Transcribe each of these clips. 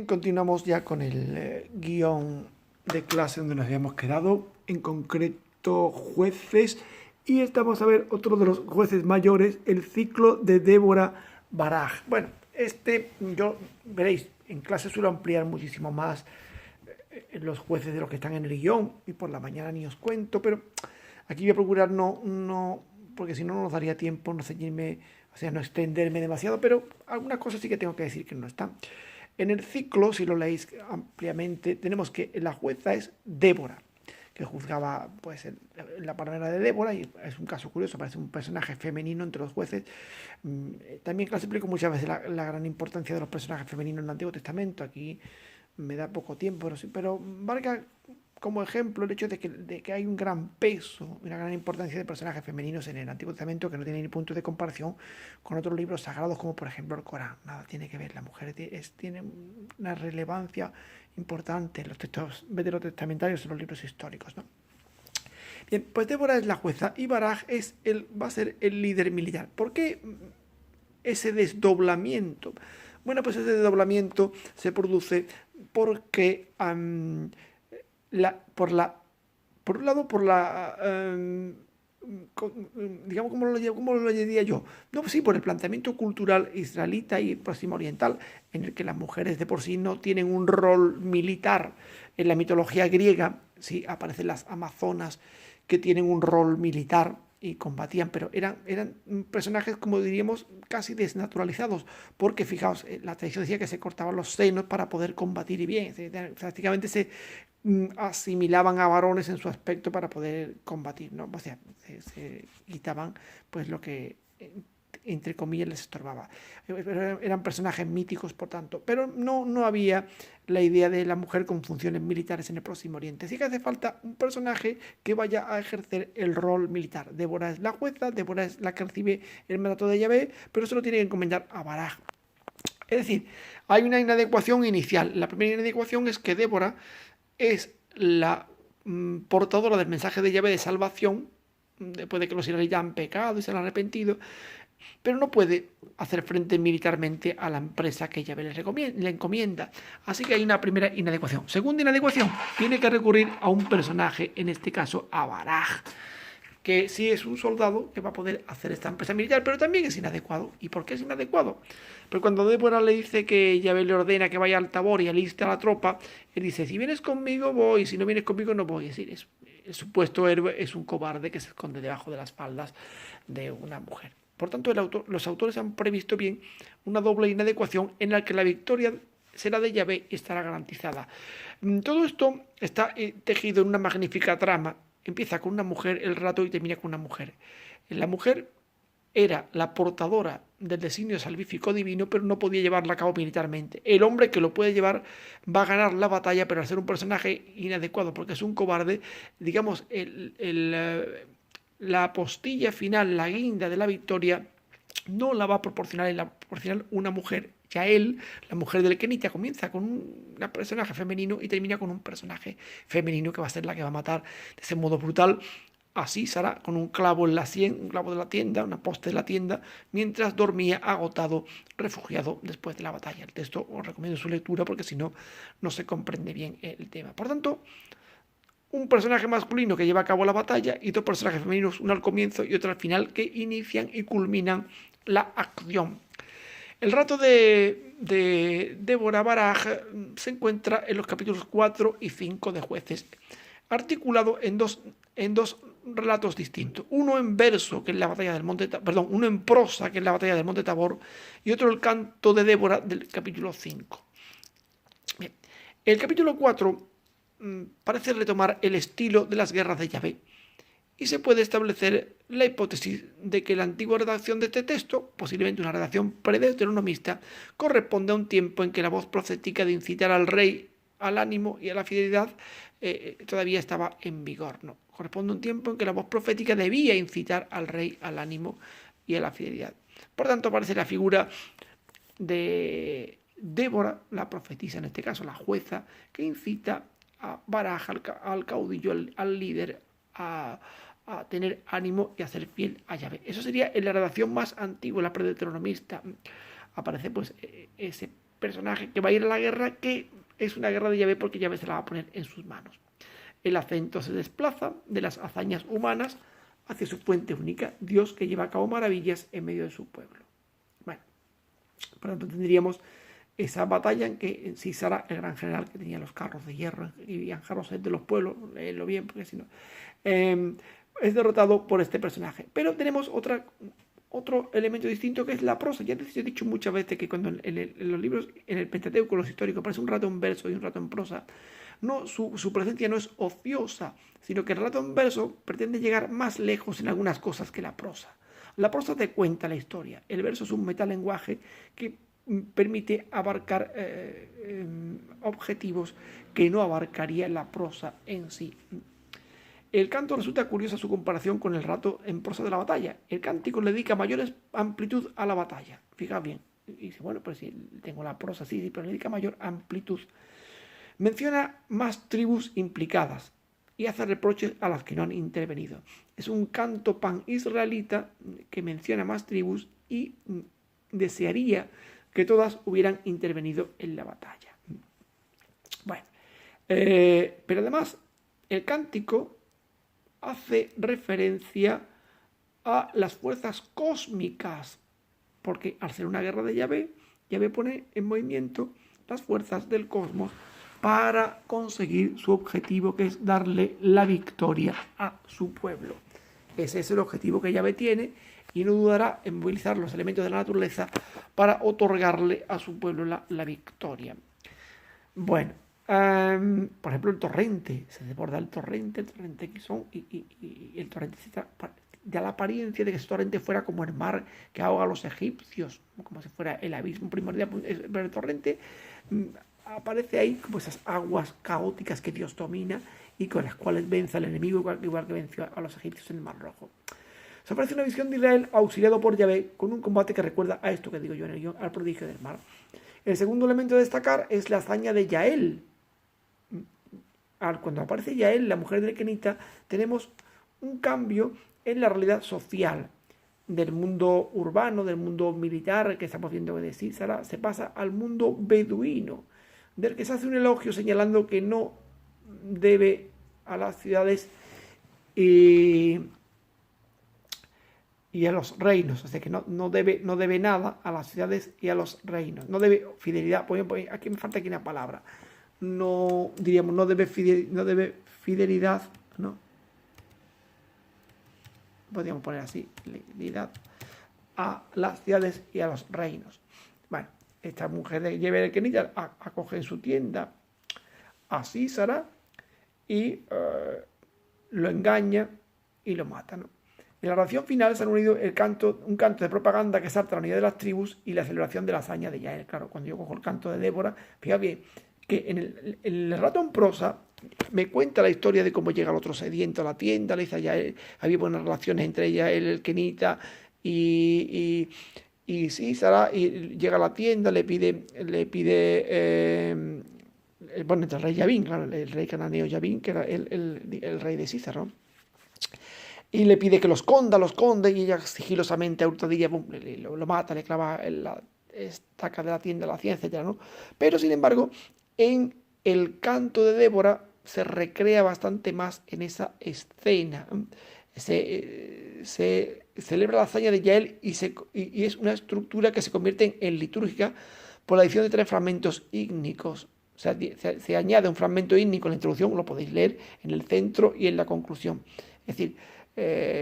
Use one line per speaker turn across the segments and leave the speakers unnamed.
Continuamos ya con el guión de clase donde nos habíamos quedado, en concreto jueces, y estamos a ver otro de los jueces mayores, el ciclo de Débora Baraj. Bueno, yo veréis, en clase suelo ampliar muchísimo más los jueces de los que están en el guión, y por la mañana ni os cuento, pero aquí voy a procurar no porque si no, no nos daría tiempo, no ceñirme, o sea, no extenderme demasiado, pero algunas cosas sí que tengo que decir que no están. En el ciclo, si lo leéis ampliamente, tenemos que la jueza es Débora, que juzgaba pues, la palabra de Débora, y es un caso curioso, parece un personaje femenino entre los jueces. También explico muchas veces la gran importancia de los personajes femeninos en el Antiguo Testamento. Aquí me da poco tiempo, pero valga como ejemplo el hecho de que hay un gran peso, una gran importancia de personajes femeninos en el Antiguo Testamento que no tiene ni punto de comparación con otros libros sagrados como por ejemplo el Corán. Nada tiene que ver, la mujer tiene una relevancia importante en los textos veterotestamentarios, en los libros históricos, ¿no? Bien, pues Débora es la jueza y Baraj va a ser el líder militar. ¿Por qué ese desdoblamiento? Bueno, pues ese desdoblamiento se produce porque por un lado, digamos, ¿cómo lo diría yo? No, pues sí, por el planteamiento cultural israelita y próximo oriental, en el que las mujeres de por sí no tienen un rol militar. En la mitología griega, sí, aparecen las amazonas que tienen un rol militar y combatían, pero eran personajes, como diríamos, casi desnaturalizados, porque fijaos, la tradición decía que se cortaban los senos para poder combatir y bien, prácticamente se asimilaban a varones en su aspecto para poder combatir, ¿no? O sea, se quitaban pues lo que entre comillas les estorbaba. Eran personajes míticos, por tanto, pero no había la idea de la mujer con funciones militares en el Próximo Oriente. Sí que hace falta un personaje que vaya a ejercer el rol militar. Débora es la jueza, Débora es la que recibe el mandato de Yahvé, pero eso lo tiene que encomendar a Baraj. Es decir, hay una inadecuación inicial. La primera inadecuación es que Débora es la portadora del mensaje de Yahvé de salvación, después de que los israelitas han pecado y se han arrepentido, pero no puede hacer frente militarmente a la empresa que Yahvé le encomienda. Así que hay una primera inadecuación. Segunda inadecuación, tiene que recurrir a un personaje, en este caso a Baraj, que sí es un soldado que va a poder hacer esta empresa militar, pero también es inadecuado. ¿Y por qué es inadecuado? Porque cuando Débora le dice que Yahvé le ordena que vaya al Tabor y aliste a la tropa, él dice, si vienes conmigo voy, si no vienes conmigo no voy. Es decir, el supuesto héroe es un cobarde que se esconde debajo de las faldas de una mujer. Por tanto, los autores han previsto bien una doble inadecuación en la que la victoria será de Yahvé y estará garantizada. Todo esto está tejido en una magnífica trama. Empieza con una mujer el relato y termina con una mujer. La mujer era la portadora del designio salvífico divino, pero no podía llevarla a cabo militarmente. El hombre que lo puede llevar va a ganar la batalla, pero al ser un personaje inadecuado, porque es un cobarde, digamos, la apostilla final, la guinda de la victoria, no la va a proporcionar una mujer. Ya él, la mujer del Kenita, comienza con un personaje femenino y termina con un personaje femenino que va a ser la que va a matar de ese modo brutal. Así Sara, con un clavo en la sien, un clavo de la tienda, una poste de la tienda, mientras dormía agotado, refugiado después de la batalla. El texto os recomiendo su lectura porque si no, no se comprende bien el tema. Por tanto, un personaje masculino que lleva a cabo la batalla y dos personajes femeninos, uno al comienzo y otro al final, que inician y culminan la acción. El relato de Débora Baraj se encuentra en los capítulos 4 y 5 de Jueces, articulado en dos relatos distintos. Uno en verso, que es la batalla del Monte Tabor, uno en prosa, que es la batalla del Monte Tabor, y otro el canto de Débora del capítulo 5. Bien. El capítulo 4 parece retomar el estilo de las guerras de Yahvé, y se puede establecer la hipótesis de que la antigua redacción de este texto, posiblemente una redacción predeuteronomista, corresponde a un tiempo en que la voz profética de incitar al rey al ánimo y a la fidelidad todavía estaba en vigor. No, corresponde a un tiempo en que la voz profética debía incitar al rey al ánimo y a la fidelidad. Por tanto, aparece la figura de Débora, la profetisa en este caso, la jueza, que incita a Baraj, al caudillo, al líder, a tener ánimo y a ser fiel a Yahvé. Eso sería en la redacción más antigua, la predeuteronomista. Aparece pues ese personaje que va a ir a la guerra, que es una guerra de Yahvé porque Yahvé se la va a poner en sus manos. El acento se desplaza de las hazañas humanas hacia su fuente única, Dios que lleva a cabo maravillas en medio de su pueblo. Bueno, por lo tanto tendríamos esa batalla en que Sísara, el gran general que tenía los carros de hierro y viajaros de los pueblos, leedlo bien porque si no, es derrotado por este personaje. Pero tenemos otro elemento distinto que es la prosa. Ya te he dicho muchas veces que cuando en los libros, en el Pentateuco, los históricos, aparece un rato en verso y un rato en prosa, no, su presencia no es ociosa, sino que el relato en verso pretende llegar más lejos en algunas cosas que la prosa. La prosa te cuenta la historia, el verso es un metalenguaje que permite abarcar objetivos que no abarcaría la prosa en sí. El canto resulta curiosa su comparación con el relato en prosa de la batalla. El cántico le dedica mayor amplitud a la batalla. Fija bien. Y dice, bueno, pues si tengo la prosa, sí, pero le dedica mayor amplitud. Menciona más tribus implicadas y hace reproches a las que no han intervenido. Es un canto pan-israelita que menciona más tribus y desearía que todas hubieran intervenido en la batalla. Bueno, pero además el cántico hace referencia a las fuerzas cósmicas, porque al ser una guerra de Yahvé, Yahvé pone en movimiento las fuerzas del cosmos para conseguir su objetivo, que es darle la victoria a su pueblo. Ese es el objetivo que Yahvé tiene y no dudará en movilizar los elementos de la naturaleza para otorgarle a su pueblo la victoria. Bueno, por ejemplo, el torrente, se desborda el torrente Quizón, y el torrente da la apariencia de que ese torrente fuera como el mar que ahoga a los egipcios, como si fuera el abismo primordial, pero el torrente aparece ahí como esas aguas caóticas que Dios domina y con las cuales vence al enemigo, igual que venció a los egipcios en el Mar Rojo. Se aparece una visión de Israel auxiliado por Yahvé con un combate que recuerda a esto que digo yo en el guión, al prodigio del mar. El segundo elemento a destacar es la hazaña de Yael. Cuando aparece Yael, la mujer del Kenita, tenemos un cambio en la realidad social del mundo urbano, del mundo militar que estamos viendo de Sísara, se pasa al mundo beduino, del que se hace un elogio señalando que no debe a las ciudades y a los reinos, o sea que no debe nada a las ciudades y a los reinos, no debe fidelidad, aquí me falta aquí una palabra, no debe fidelidad, ¿no? Podríamos poner así, fidelidad a las ciudades y a los reinos. Bueno, esta mujer de Yahvé el Kenita acoge en su tienda a Sísara y lo engaña y lo mata, ¿no? En la oración final se han unido un canto de propaganda que exalta la unidad de las tribus y la celebración de la hazaña de Yael. Claro, cuando yo cojo el canto de Débora, fíjate bien que en el relato en prosa me cuenta la historia de cómo llega el otro sediento a la tienda, le dice a Yael, había buenas relaciones entre ella, el Kenita y Sísara, y llega a la tienda, le pide entre el rey Yabín, claro, el rey cananeo Yabín, que era el rey de Sísara, ¿no? Y le pide que lo esconda, y ella sigilosamente a hurtadilla lo mata, le clava la estaca de la tienda, la ciencia, etc., ¿no? Pero sin embargo, en el canto de Débora se recrea bastante más en esa escena. Se celebra la hazaña de Yael y es una estructura que se convierte en litúrgica por la adición de 3 fragmentos ígnicos. O sea, se añade un fragmento ígnico en la introducción, lo podéis leer en el centro y en la conclusión. Es decir,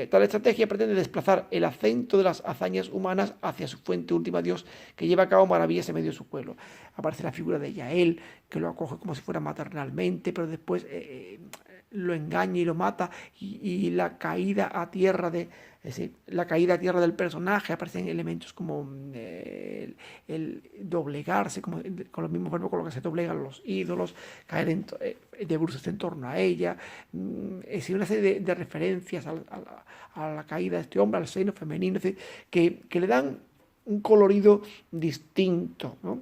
tal estrategia pretende desplazar el acento de las hazañas humanas hacia su fuente última, Dios, que lleva a cabo maravillas en medio de su pueblo. Aparece la figura de Yael, que lo acoge como si fuera maternalmente, pero después lo engaña y lo mata, y la caída a tierra del personaje, aparecen elementos como el doblegarse, como con los mismos verbos con los que se doblegan los ídolos, caer de bruces en torno a ella, es una serie de referencias a la caída de este hombre, al seno femenino, es decir, que le dan un colorido distinto, ¿no?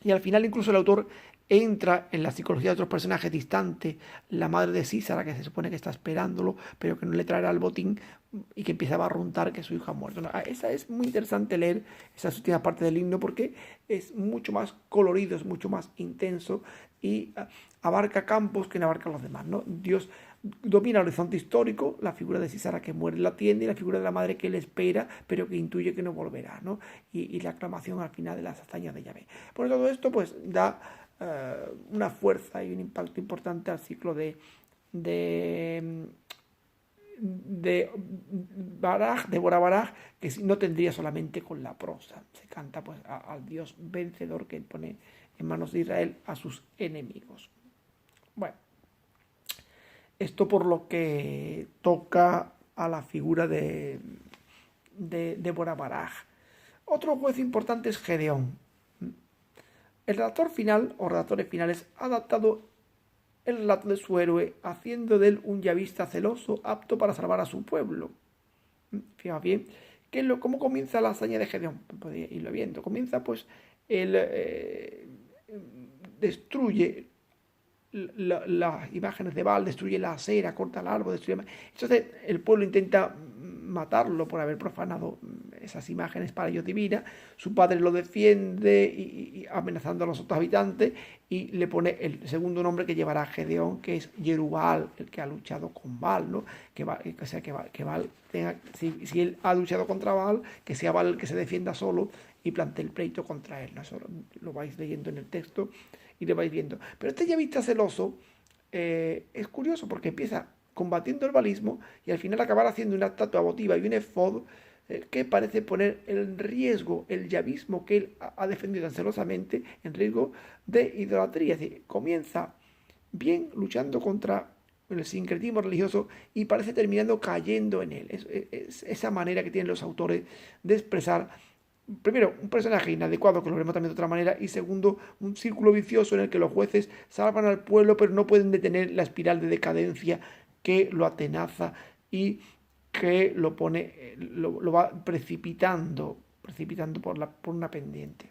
Y al final incluso el autor entra en la psicología de otros personajes distantes, la madre de Sísara, que se supone que está esperándolo, pero que no le traerá el botín y que empieza a barruntar que su hijo ha muerto. No, esa es muy interesante leer esa última parte del himno porque es mucho más colorido, es mucho más intenso y abarca campos que no abarcan los demás, ¿no? Dios domina el horizonte histórico, la figura de Sísara que muere en la tienda y la figura de la madre que le espera, pero que intuye que no volverá, ¿no? Y la aclamación al final de las hazañas de Yahvé. Por todo esto, pues da una fuerza y un impacto importante al ciclo de Baraj, de Bora Baraj, que no tendría solamente con la prosa. Se canta pues al Dios vencedor que pone en manos de Israel a sus enemigos. Bueno, esto por lo que toca a la figura de Bora Baraj. Otro juez importante es Gedeón. El redactor final, o redactores finales, ha adaptado el relato de su héroe, haciendo de él un yavista celoso, apto para salvar a su pueblo. Fijaos bien, ¿cómo comienza la hazaña de Gedeón? Podéis irlo viendo. Comienza, pues, él destruye las imágenes de Baal, destruye la acera, corta el árbol, destruye... Entonces, el pueblo intenta matarlo por haber profanado esas imágenes para ellos divinas. Su padre lo defiende y amenazando a los otros habitantes y le pone el segundo nombre que llevará a Gedeón, que es Jerubbaal, el que ha luchado con Baal, ¿no? Que Baal tenga, si él ha luchado contra Baal, que sea Baal el que se defienda solo y plantee el pleito contra él, ¿no? Eso lo vais leyendo en el texto y lo vais viendo. Pero este yavista celoso es curioso porque empieza combatiendo el baalismo y al final acabar haciendo una estatua votiva y un efod que parece poner en riesgo el yavismo que él ha defendido tan celosamente, en riesgo de idolatría. Es decir, comienza bien luchando contra el sincretismo religioso y parece terminando cayendo en él. Es esa manera que tienen los autores de expresar, primero, un personaje inadecuado, que lo veremos también de otra manera, y segundo, un círculo vicioso en el que los jueces salvan al pueblo pero no pueden detener la espiral de decadencia que lo atenaza y que lo va precipitando por una pendiente.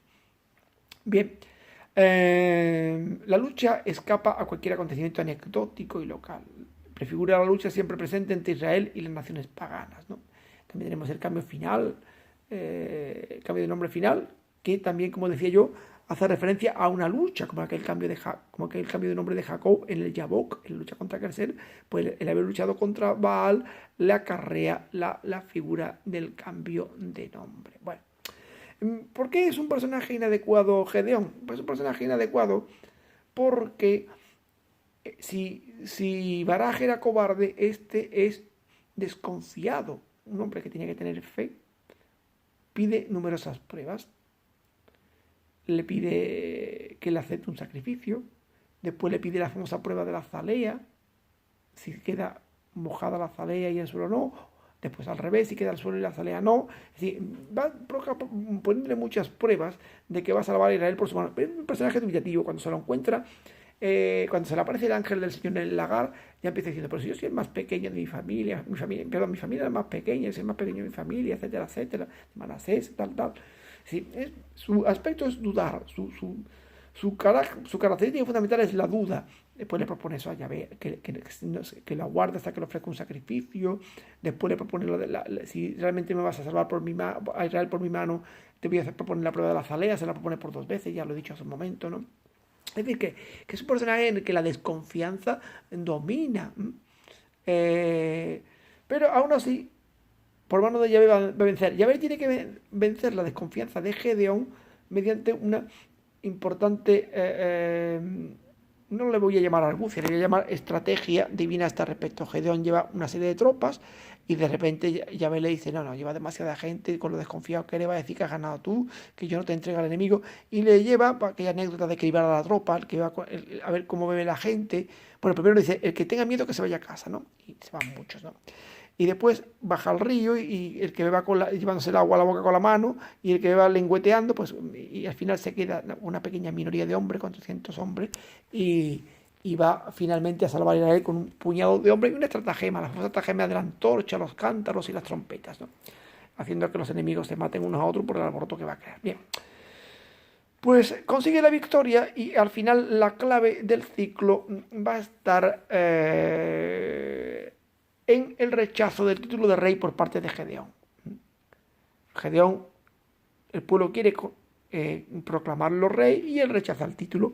Bien, la lucha escapa a cualquier acontecimiento anecdótico y local. Prefigura la lucha siempre presente entre Israel y las naciones paganas, ¿no? También tenemos el cambio final, el cambio de nombre final, que también, como decía yo, hace referencia a una lucha, como aquel cambio de nombre de Jacob en el Yabok, en la lucha contra Kerser, pues el haber luchado contra Baal le acarrea la figura del cambio de nombre. Bueno, ¿por qué es un personaje inadecuado Gedeón? Pues es un personaje inadecuado porque si Baraj era cobarde, este es desconfiado, un hombre que tiene que tener fe, pide numerosas pruebas. Le pide que le acepte un sacrificio, después le pide la famosa prueba de la azalea, si queda mojada la azalea y el suelo no, después al revés, si queda el suelo y la azalea no. Es decir, va poniéndole muchas pruebas de que va a salvar a Israel por su mano. Pero es un personaje dubitativo, cuando se lo encuentra, cuando se le aparece el ángel del Señor en el lagar, ya empieza diciendo, pero si yo soy el más pequeño de mi familia es la más pequeña, es el más pequeño de mi familia, etcétera, etcétera, Manasés, tal. Sí, su aspecto es dudar, su característica fundamental es la duda. Después le propone eso a Yahvé, que la guarde hasta que le ofrezca un sacrificio. Después le propone si realmente me vas a salvar a Israel por mi mano, te voy a proponer la prueba de la azalea, se la propone por 2 veces, ya lo he dicho hace un momento, ¿no? Es decir, que es un personaje en el que la desconfianza domina. Pero aún así, por mano de Yahvé va a vencer. Yahvé tiene que vencer la desconfianza de Gedeón mediante una importante, no le voy a llamar argucia, le voy a llamar estrategia divina a este respecto. Gedeón lleva una serie de tropas y de repente Yahvé le dice, no, lleva demasiada gente, con lo desconfiado que eres va a decir que has ganado tú, que yo no te entrego al enemigo, y le lleva aquella anécdota de que iba a la tropa, que va a ver cómo bebe la gente. Bueno, primero le dice, el que tenga miedo que se vaya a casa, ¿no? Y se van muchos, ¿no? Y después baja al río y el que beba llevándose el agua a la boca con la mano y el que beba lengüeteando, pues y al final se queda una pequeña minoría de hombres, 400 hombres, y va finalmente a salvar a Israel con un puñado de hombres y una estratagema, la famosa estratagema de la antorcha, los cántaros y las trompetas, ¿no? Haciendo que los enemigos se maten unos a otros por el alboroto que va a crear. Bien. Pues consigue la victoria y al final la clave del ciclo va a estar en el rechazo del título de rey por parte de Gedeón. Gedeón, el pueblo quiere proclamarlo rey y él rechaza el título.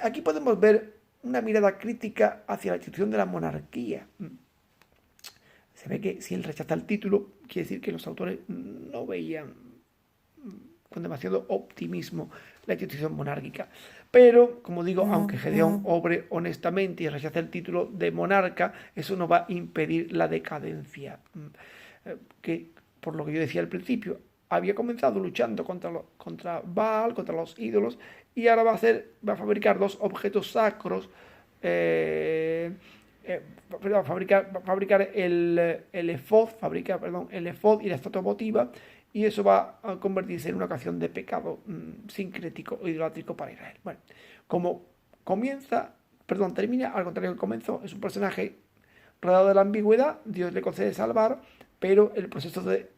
Aquí podemos ver una mirada crítica hacia la institución de la monarquía. Se ve que si él rechaza el título, quiere decir que los autores no veían con demasiado optimismo la institución monárquica. Pero, como digo, aunque Gedeón obre honestamente y rechace el título de monarca, eso no va a impedir la decadencia. Que, por lo que yo decía al principio, había comenzado luchando contra Baal, contra los ídolos, y ahora va a fabricar dos objetos sacros, fabricar el efod, el efod y la estatua votiva, y eso va a convertirse en una ocasión de pecado sincrético o idolátrico para Israel. Bueno, como termina, al contrario que comenzó, es un personaje rodeado de la ambigüedad, Dios le concede salvar, pero el proceso de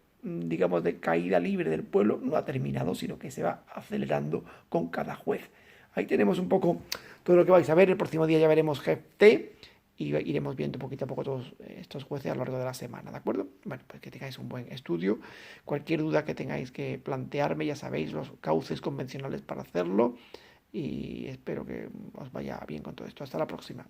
caída libre del pueblo no ha terminado, sino que se va acelerando con cada juez. Ahí tenemos un poco todo lo que vais a ver. El próximo día ya veremos Jefté y iremos viendo poquito a poco todos estos jueces a lo largo de la semana, ¿de acuerdo? Bueno, pues que tengáis un buen estudio. Cualquier duda que tengáis que plantearme, ya sabéis los cauces convencionales para hacerlo, y espero que os vaya bien con todo esto. Hasta la próxima.